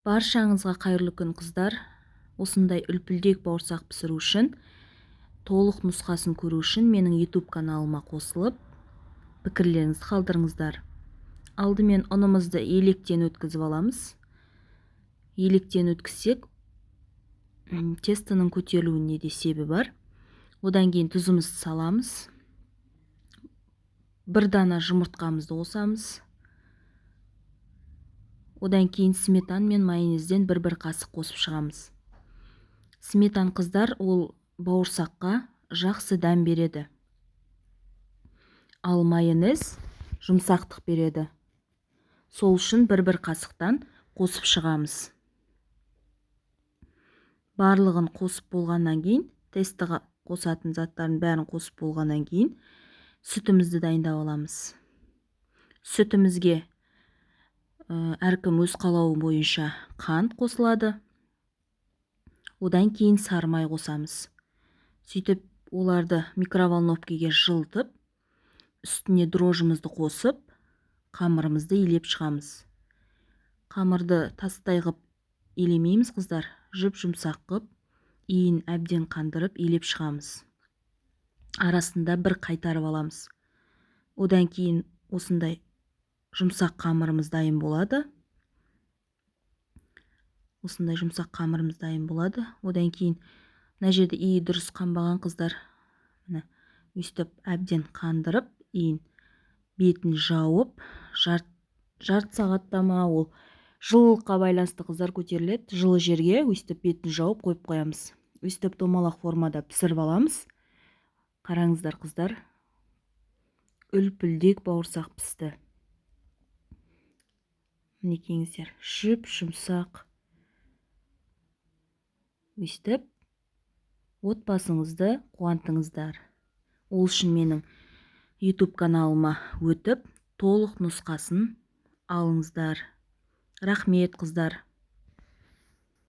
Баршаңызға қайырлы күн қыздар. Осындай үлпілдек бауырсақ пісіру үшін, толық нұсқасын көру үшін менің YouTube каналыма қосылып, пікірлеріңізді қалдырыңыздар. Алдымен ұнымызды електен өткізіп аламыз. Електен өткізсек, тестоның көтерілуіне де себебі бар. Одан кейін тұзымызды саламыз. Бір дана жұмыртқамызды қосамыз. Одан кейін сметан мен майонезден бір қасық қосып шығамыз. Сметан қыздар, ол бауырсаққа жақсы дәм береді. Ал майонез жұмсақтық береді. Сол үшін бір қасықтан қосып шығамыз. Барлығын қосып болғаннан кейін, тестіға қосатын заттарын бәрін қосып болғаннан кейін, сүтімізді дайындап аламыз. Сүтімізге әркім өз қалауы бойынша қант қосылады. Одан кейін сары май қосамыз. Сөйтіп, оларды микроволновкаға жылытып, үстіне дрожжымызды қосып, қамырымызды илеп шығамыз. Қамырды тастай қып илемейміз қыздар, жұмсақ қып, иін әбден қандырып илеп шығамыз. Арасында бір қайтарып аламыз. Одан кейін осындай жұмсақ қамырымыз дайын болады. Одан кейін мына жерде иі дұрыс қанбаған қыздар, өстіп әбден қандырып, иін бетін жауып, жарты сағатта ма, ол жылылыққа байланысты қыздар көтеріледі. Жылы жерге өстіп бетін жауып қойып қоямыз. Өстіп домалақ формада пісіріп аламыз. Қараңыздар қыздар, үлпілдек бауырсақ пісті. Мінекеңіздер, жұмсақ. Өстіп отбасыңызды қуантыңыздар. Ол үшін менің YouTube каналыма өтіп, толық нұсқасын алыңыздар. Рахмет қыздар.